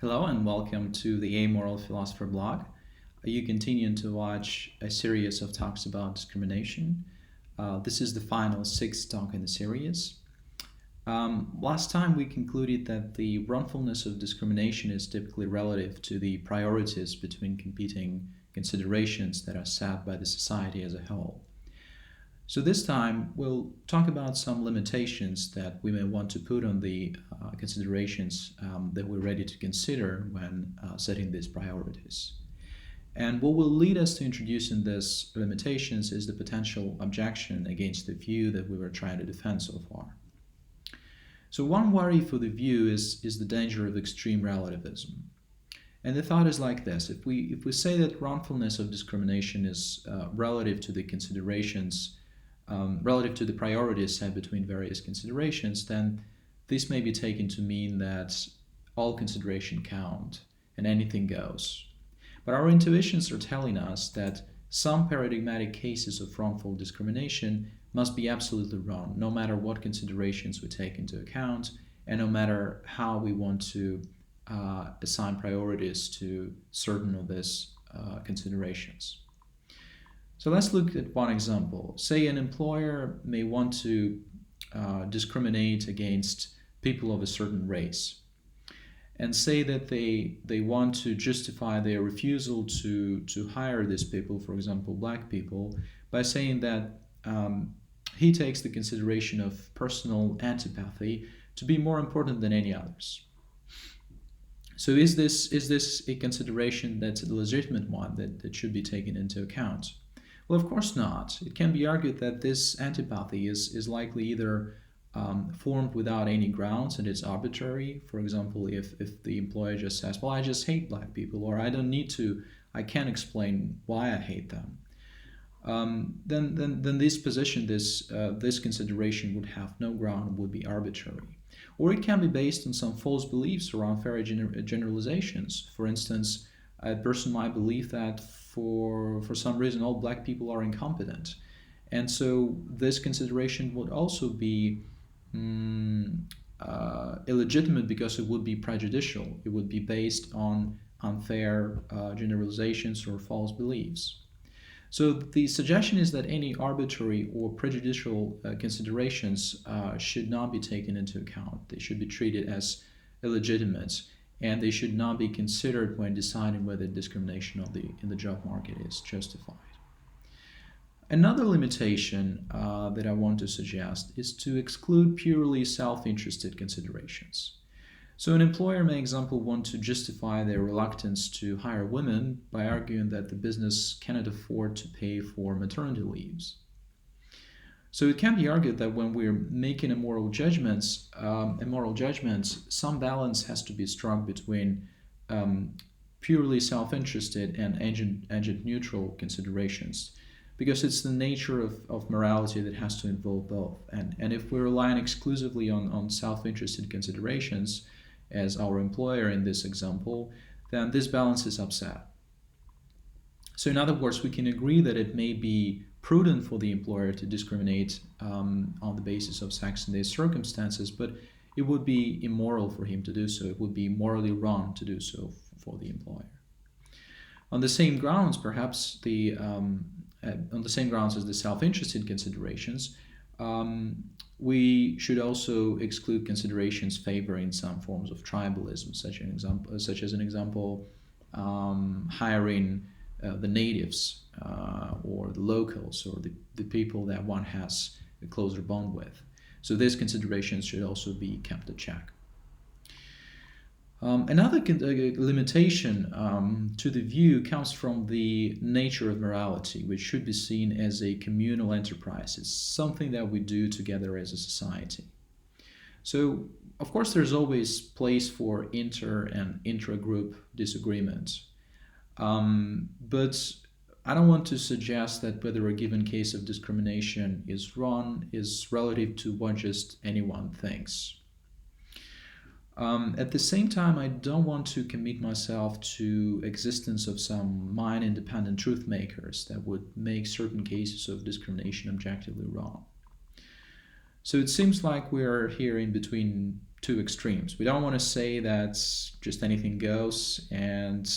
Hello and welcome to the Amoral Philosopher blog. You continue to watch a series of talks about discrimination. This is the final sixth talk in the series. Last time we concluded that the wrongfulness of discrimination is typically relative to the priorities between competing considerations that are set by the society as a whole. So this time we'll talk about some limitations that we may want to put on the considerations that we're ready to consider when setting these priorities. And what will lead us to introducing these limitations is the potential objection against the view that we were trying to defend so far. So one worry for the view is the danger of extreme relativism. And the thought is like this: if we say that wrongfulness of discrimination is relative to the considerations relative to the priorities set between various considerations, then this may be taken to mean that all consideration count and anything goes. But our intuitions are telling us that some paradigmatic cases of wrongful discrimination must be absolutely wrong, no matter what considerations we take into account, and no matter how we want to assign priorities to certain of these considerations. So let's look at one example. Say an employer may want to discriminate against people of a certain race, and say that they want to justify their refusal to hire these people, for example, black people, by saying that he takes the consideration of personal antipathy to be more important than any others. So is this a consideration that's a legitimate one that should be taken into account? Well, of course not. It can be argued that this antipathy is likely either formed without any grounds and it's arbitrary. For example, if the employer just says, well, I just hate black people, or I can't explain why I hate them, then this position, this consideration would have no ground and would be arbitrary. Or it can be based on some false beliefs or unfair generalizations. For instance, a person might believe that for some reason all black people are incompetent. And so this consideration would also be illegitimate because it would be prejudicial. It would be based on unfair generalizations or false beliefs. So the suggestion is that any arbitrary or prejudicial considerations should not be taken into account. They should be treated as illegitimate, and they should not be considered when deciding whether discrimination in the job market is justified. Another limitation that I want to suggest is to exclude purely self-interested considerations. So an employer may, for example, want to justify their reluctance to hire women by arguing that the business cannot afford to pay for maternity leaves. So it can be argued that when we're making immoral judgments, some balance has to be struck between purely self-interested and agent-neutral considerations, because it's the nature of morality that has to involve both. And if we're relying exclusively on self-interested considerations as our employer in this example, then this balance is upset. So in other words, we can agree that it may be prudent for the employer to discriminate on the basis of sex in these circumstances, but it would be immoral for him to do so. It would be morally wrong to do so for the employer. On the same grounds, perhaps on the same grounds as the self-interested considerations, we should also exclude considerations favoring some forms of tribalism, such as an example, hiring the natives or the locals or the people that one has a closer bond with. So these considerations should also be kept in check. Another limitation to the view comes from the nature of morality, which should be seen as a communal enterprise. It's something that we do together as a society. So, of course, there's always place for inter and intra-group disagreements. But I don't want to suggest that whether a given case of discrimination is wrong is relative to what just anyone thinks. At the same time, I don't want to commit myself to existence of some mind-independent truth makers that would make certain cases of discrimination objectively wrong. So it seems like we are here in between two extremes. We don't want to say that just anything goes and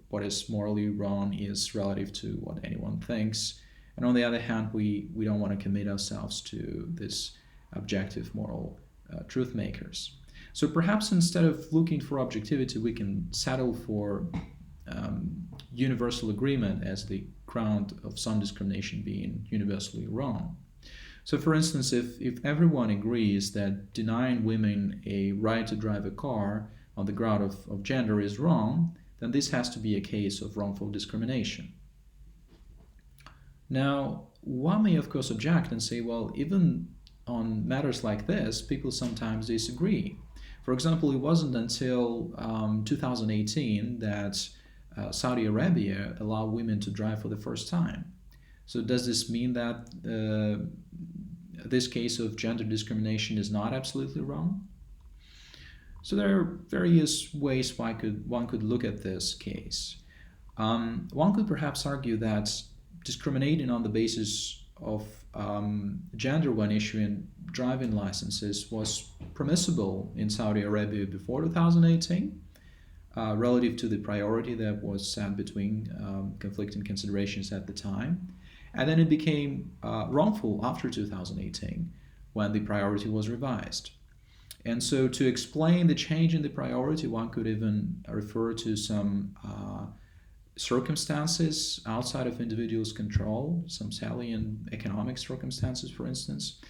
what is morally wrong is relative to what anyone thinks. And on the other hand, we don't want to commit ourselves to this objective moral truth makers. So perhaps instead of looking for objectivity, we can settle for universal agreement as the ground of some discrimination being universally wrong. So, for instance, if everyone agrees that denying women a right to drive a car on the ground of gender is wrong, then this has to be a case of wrongful discrimination. Now, one may, of course, object and say, well, even on matters like this, people sometimes disagree. For example, it wasn't until 2018 that Saudi Arabia allowed women to drive for the first time. So does this mean that this case of gender discrimination is not absolutely wrong? So there are various ways one could look at this case. One could perhaps argue that discriminating on the basis of gender when issuing driving licenses was permissible in Saudi Arabia before 2018, relative to the priority that was set between conflicting considerations at the time. And then it became wrongful after 2018 when the priority was revised. And so to explain the change in the priority, one could even refer to some circumstances outside of individuals' control, some salient economic circumstances, for instance.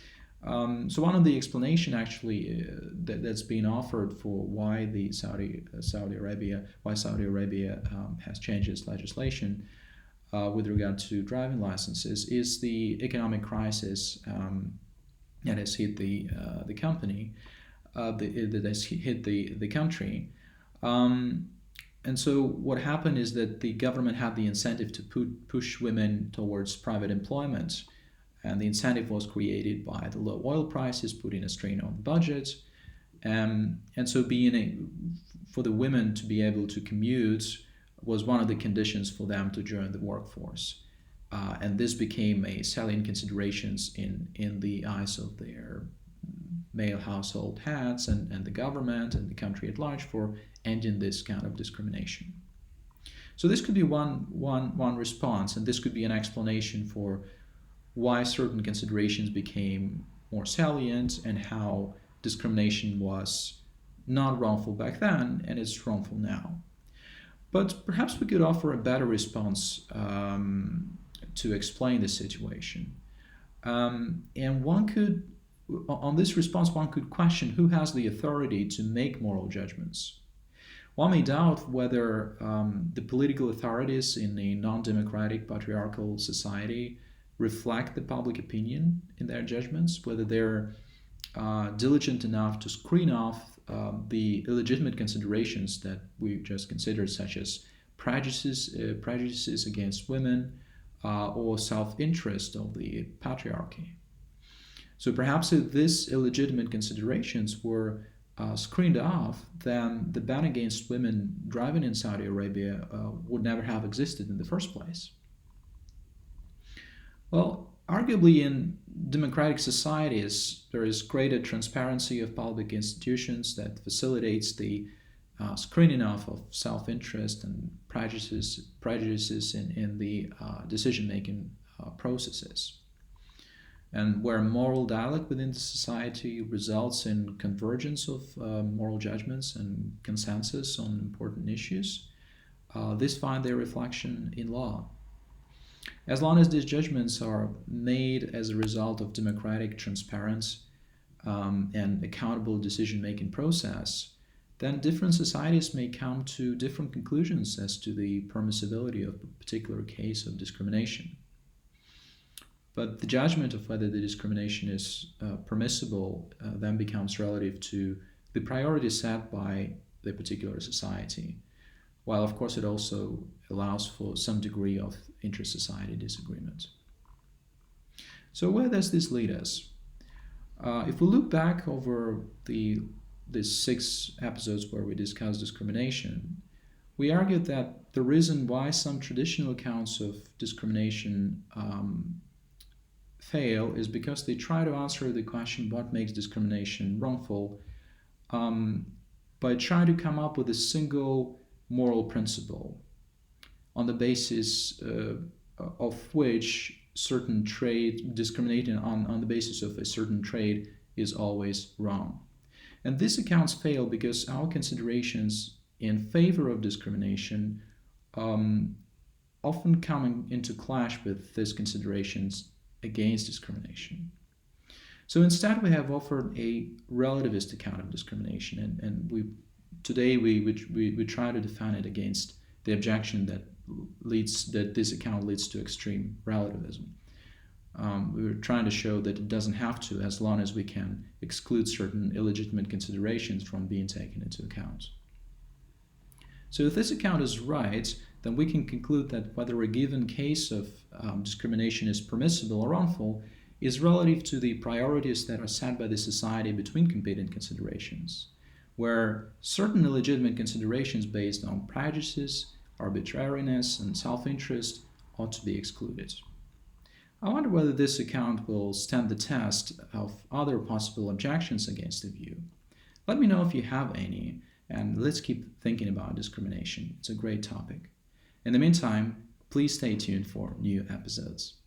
So one of the explanation actually that's being offered for why Saudi Arabia has changed its legislation with regard to driving licenses is the economic crisis that has hit the company, that has hit the country. And so what happened is that the government had the incentive to push women towards private employment. And the incentive was created by the low oil prices, putting a strain on the budget. And so for the women to be able to commute was one of the conditions for them to join the workforce. And this became a salient considerations in the eyes of their male household heads and the government and the country at large for ending this kind of discrimination. So this could be one response, and this could be an explanation for why certain considerations became more salient and how discrimination was not wrongful back then and it's wrongful now. But perhaps we could offer a better response to explain the situation. And on this response, one could question who has the authority to make moral judgments. One may doubt whether the political authorities in a non-democratic patriarchal society reflect the public opinion in their judgments, whether they're diligent enough to screen off the illegitimate considerations that we just considered, such as prejudices against women or self-interest of the patriarchy. So perhaps if these illegitimate considerations were screened off, then the ban against women driving in Saudi Arabia would never have existed in the first place. Well, arguably in democratic societies, there is greater transparency of public institutions that facilitates the screening off of self-interest and prejudices in the decision-making processes. And where moral dialogue within the society results in convergence of moral judgments and consensus on important issues, these find their reflection in law. As long as these judgments are made as a result of democratic, transparent, and accountable decision-making process, then different societies may come to different conclusions as to the permissibility of a particular case of discrimination. But the judgment of whether the discrimination is permissible then becomes relative to the priorities set by the particular society, while of course it also allows for some degree of inter-society disagreement. So where does this lead us? If we look back over these 6 episodes where we discussed discrimination, we argued that the reason why some traditional accounts of discrimination fail is because they try to answer the question what makes discrimination wrongful um, by trying to come up with a single moral principle on the basis of which certain trade, discriminating on the basis of a certain trade, is always wrong. And these accounts fail because our considerations in favor of discrimination um, often come into clash with these considerations against discrimination. So instead, we have offered a relativist account of discrimination, and today we try to define it against the objection that this account leads to extreme relativism. We're trying to show that it doesn't have to, as long as we can exclude certain illegitimate considerations from being taken into account. So if this account is right, then we can conclude that whether a given case of discrimination is permissible or wrongful is relative to the priorities that are set by the society between competing considerations, where certain illegitimate considerations based on prejudices, arbitrariness, and self-interest ought to be excluded. I wonder whether this account will stand the test of other possible objections against the view. Let me know if you have any, and let's keep thinking about discrimination. It's a great topic. In the meantime, please stay tuned for new episodes.